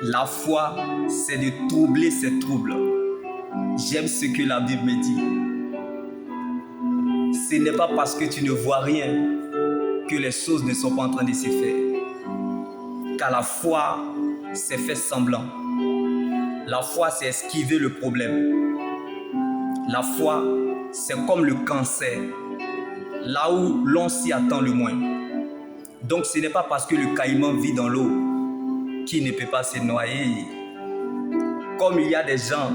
La foi, c'est de troubler ses troubles. J'aime ce que la Bible me dit. Ce n'est pas parce que tu ne vois rien que les choses ne sont pas en train de se faire. Car la foi, c'est faire semblant. La foi, c'est esquiver le problème. La foi, c'est comme le cancer, là où l'on s'y attend le moins. Donc ce n'est pas parce que le caïman vit dans l'eau qu'il ne peut pas se noyer. Comme il y a des gens,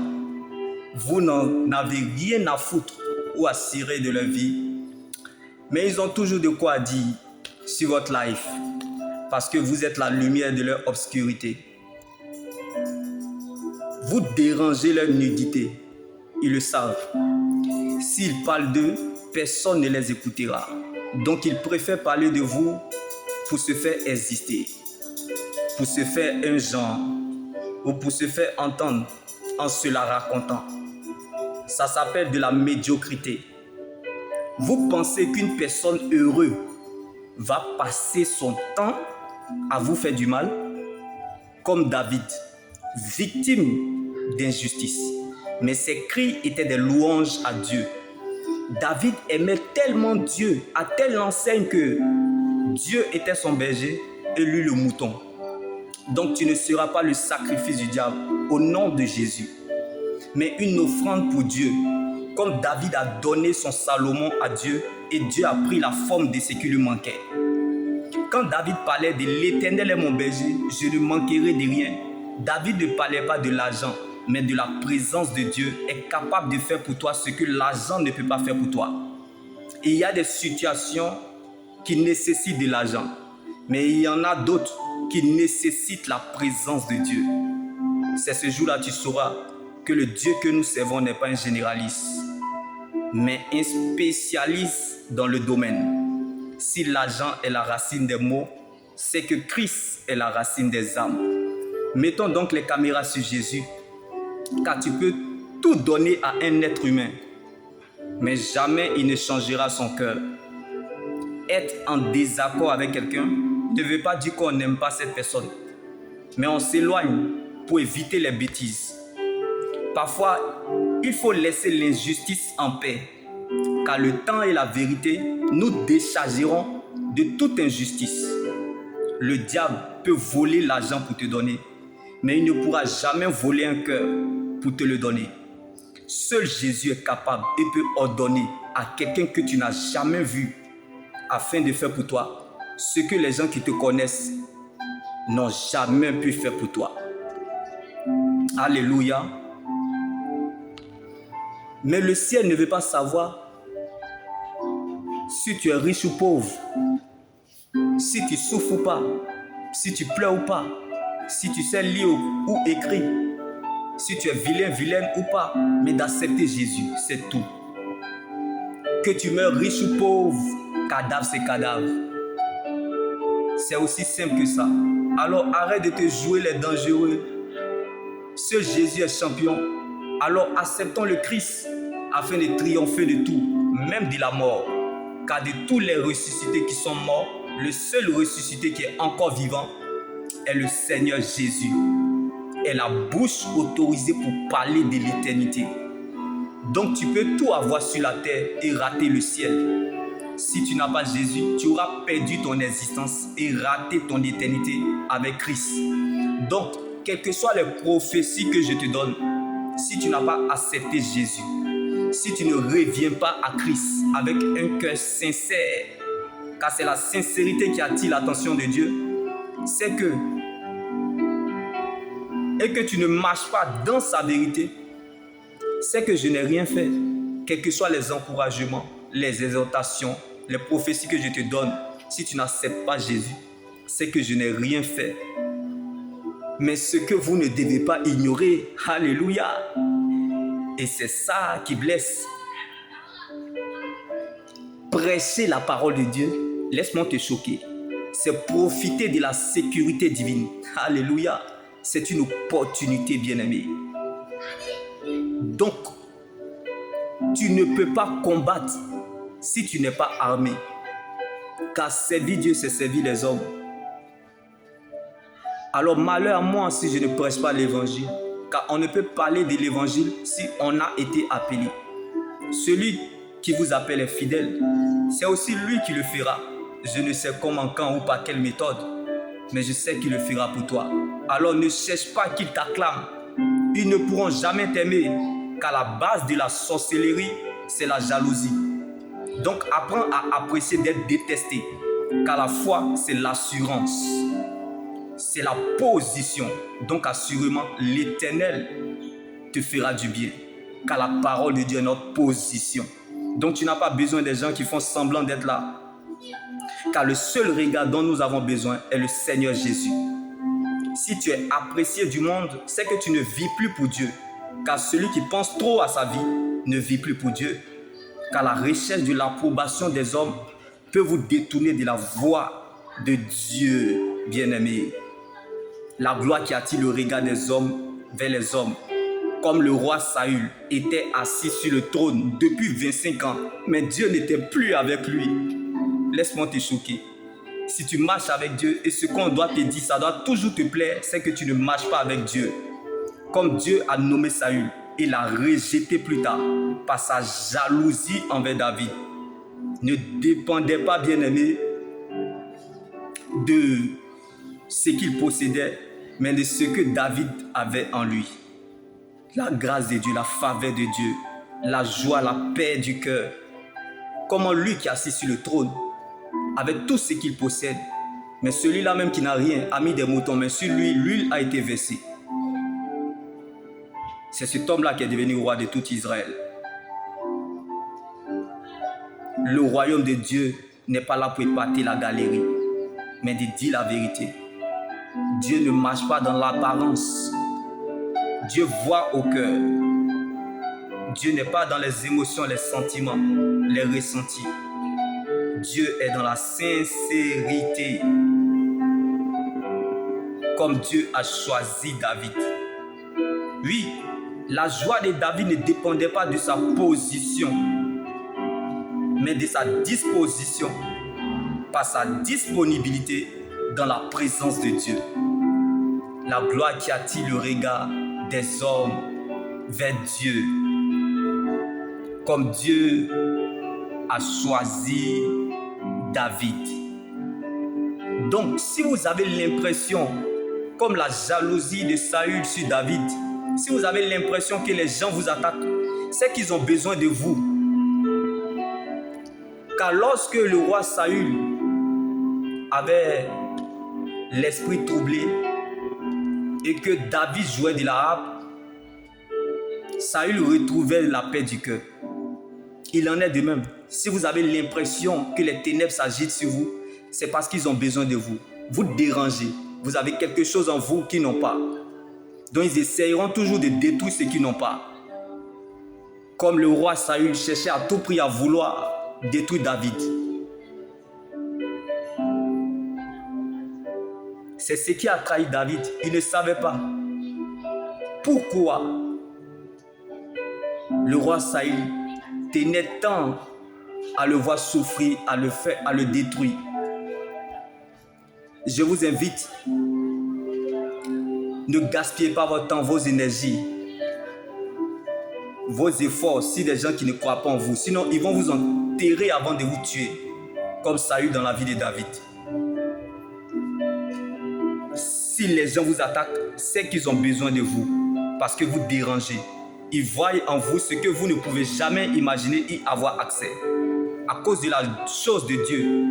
vous n'en avez rien à foutre ou à cirer de leur vie, mais ils ont toujours de quoi dire sur votre life, parce que vous êtes la lumière de leur obscurité. Vous dérangez leur nudité, ils le savent. S'ils parlent d'eux, personne ne les écoutera. Donc ils préfèrent parler de vous pour se faire exister, pour se faire un genre, ou pour se faire entendre en se la racontant. Ça s'appelle de la médiocrité. Vous pensez qu'une personne heureuse va passer son temps à vous faire du mal? Comme David, victime d'injustice. Mais ses cris étaient des louanges à Dieu. David aimait tellement Dieu, à telle enseigne que Dieu était son berger et lui le mouton. Donc tu ne seras pas le sacrifice du diable au nom de Jésus, mais une offrande pour Dieu, comme David a donné son Salomon à Dieu et Dieu a pris la forme de ce qui lui manquait. Quand David parlait de l'Éternel est mon berger, je ne manquerai de rien. David ne parlait pas de l'argent, mais de la présence de Dieu est capable de faire pour toi ce que l'argent ne peut pas faire pour toi. Et il y a des situations qui nécessitent de l'argent, mais il y en a d'autres qui nécessitent la présence de Dieu. C'est ce jour-là que tu sauras que le Dieu que nous servons n'est pas un généraliste, mais un spécialiste dans le domaine. Si l'argent est la racine des maux, c'est que Christ est la racine des âmes. Mettons donc les caméras sur Jésus, car tu peux tout donner à un être humain, mais jamais il ne changera son cœur. Être en désaccord avec quelqu'un ne veut pas dire qu'on n'aime pas cette personne, mais on s'éloigne pour éviter les bêtises. Parfois, il faut laisser l'injustice en paix, car le temps et la vérité nous déchargeront de toute injustice. Le diable peut voler l'argent pour te donner, mais il ne pourra jamais voler un cœur pour te le donner. Seul Jésus est capable et peut ordonner à quelqu'un que tu n'as jamais vu afin de faire pour toi ce que les gens qui te connaissent n'ont jamais pu faire pour toi. Alléluia. Mais le ciel ne veut pas savoir si tu es riche ou pauvre, si tu souffres ou pas, si tu pleures ou pas, si tu sais lire ou écrire, si tu es vilain, vilaine ou pas, mais d'accepter Jésus, c'est tout. Que tu meurs riche ou pauvre, cadavre c'est cadavre. C'est aussi simple que ça. Alors arrête de te jouer les dangereux. Seul Jésus est champion. Alors acceptons le Christ afin de triompher de tout, même de la mort. Car de tous les ressuscités qui sont morts, le seul ressuscité qui est encore vivant est le Seigneur Jésus. Est la bouche autorisée pour parler de l'éternité. Donc tu peux tout avoir sur la terre et rater le ciel. Si tu n'as pas Jésus, tu auras perdu ton existence et raté ton éternité avec Christ. Donc, quelles que soient les prophéties que je te donne, si tu n'as pas accepté Jésus, si tu ne reviens pas à Christ avec un cœur sincère, car c'est la sincérité qui attire l'attention de Dieu, c'est que, et que tu ne marches pas dans sa vérité, c'est que je n'ai rien fait. Quels que soient les encouragements, les exhortations, les prophéties que je te donne, si tu n'acceptes pas Jésus, c'est que je n'ai rien fait. Mais ce que vous ne devez pas ignorer, alléluia, et c'est ça qui blesse. Prêcher la parole de Dieu, laisse-moi te choquer, c'est profiter de la sécurité divine. Alléluia, c'est une opportunité bien-aimée. Donc, tu ne peux pas combattre si tu n'es pas armé. Car servir Dieu, c'est servir les hommes. Alors malheur à moi si je ne prêche pas l'évangile, car on ne peut parler de l'évangile si on a été appelé. Celui qui vous appelle est fidèle, c'est aussi lui qui le fera. Je ne sais comment, quand ou par quelle méthode, mais je sais qu'il le fera pour toi. Alors ne cherche pas qu'il t'acclame. Ils ne pourront jamais t'aimer, car la base de la sorcellerie, c'est la jalousie. Donc apprends à apprécier d'être détesté, car la foi, c'est l'assurance. C'est la position. Donc assurément, l'Éternel te fera du bien, car la parole de Dieu est notre position. Donc tu n'as pas besoin des gens qui font semblant d'être là, car le seul regard dont nous avons besoin est le Seigneur Jésus. Si tu es apprécié du monde, c'est que tu ne vis plus pour Dieu, car celui qui pense trop à sa vie ne vit plus pour Dieu, car la recherche de l'approbation des hommes peut vous détourner de la voie de Dieu, bien-aimé. La gloire qui attire le regard des hommes vers les hommes, comme le roi Saül était assis sur le trône depuis 25 ans, mais Dieu n'était plus avec lui. Laisse-moi te choquer. Si tu marches avec Dieu et ce qu'on doit te dire, ça doit toujours te plaire, c'est que tu ne marches pas avec Dieu. Comme Dieu a nommé Saül et l'a rejeté plus tard par sa jalousie envers David. Ne dépendait pas, bien-aimé, de ce qu'il possédait, mais de ce que David avait en lui. La grâce de Dieu, la faveur de Dieu, la joie, la paix du cœur. Comment lui qui est assis sur le trône, avec tout ce qu'il possède, mais celui-là même qui n'a rien, a mis des moutons, mais sur lui, l'huile a été versée. C'est cet homme-là qui est devenu roi de tout Israël. Le royaume de Dieu n'est pas là pour épater la galerie, mais de dire la vérité. Dieu ne marche pas dans l'apparence. Dieu voit au cœur. Dieu n'est pas dans les émotions, les sentiments, les ressentis. Dieu est dans la sincérité. Comme Dieu a choisi David. Oui, la joie de David ne dépendait pas de sa position, mais de sa disposition, par sa disponibilité dans la présence de Dieu. La gloire qui attire le regard des hommes vers Dieu. Comme Dieu a choisi David. Donc, si vous avez l'impression, comme la jalousie de Saül sur David, si vous avez l'impression que les gens vous attaquent, c'est qu'ils ont besoin de vous. Car lorsque le roi Saül avait l'esprit troublé et que David jouait de la harpe, Saül retrouvait la paix du cœur. Il en est de même. Si vous avez l'impression que les ténèbres s'agitent sur vous, c'est parce qu'ils ont besoin de vous. Vous dérangez. Vous avez quelque chose en vous qu'ils n'ont pas. Donc ils essayeront toujours de détruire ce qu'ils n'ont pas. Comme le roi Saül cherchait à tout prix à vouloir détruire David. C'est ce qui a trahi David. Il ne savait pas. Pourquoi le roi Saül tenait tant à le voir souffrir, à le faire, à le détruire. Je vous invite, ne gaspillez pas votre temps, vos énergies, vos efforts si des gens qui ne croient pas en vous. Sinon, ils vont vous enterrer avant de vous tuer, comme ça a eu dans la vie de David. Si les gens vous attaquent, c'est qu'ils ont besoin de vous, parce que vous dérangez. Ils voient en vous ce que vous ne pouvez jamais imaginer y avoir accès. À cause de la chose de Dieu,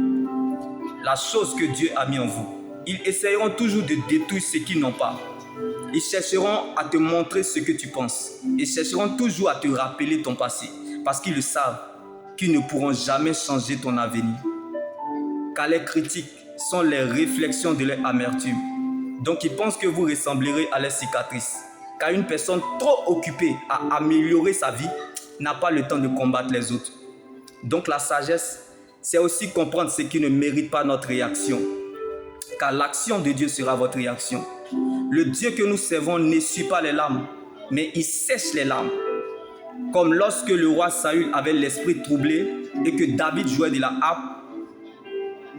la chose que Dieu a mis en vous. Ils essaieront toujours de détruire ce qu'ils n'ont pas. Ils chercheront à te montrer ce que tu penses. Ils chercheront toujours à te rappeler ton passé. Parce qu'ils le savent qu'ils ne pourront jamais changer ton avenir. Car les critiques sont les réflexions de leur amertume. Donc ils pensent que vous ressemblerez à leurs cicatrices. Car une personne trop occupée à améliorer sa vie n'a pas le temps de combattre les autres. Donc la sagesse, c'est aussi comprendre ce qui ne mérite pas notre réaction. Car l'action de Dieu sera votre réaction. Le Dieu que nous servons n'essuie pas les larmes, mais il sèche les larmes. Comme lorsque le roi Saül avait l'esprit troublé et que David jouait de la harpe,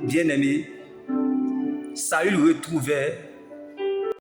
bien-aimé, Saül retrouvait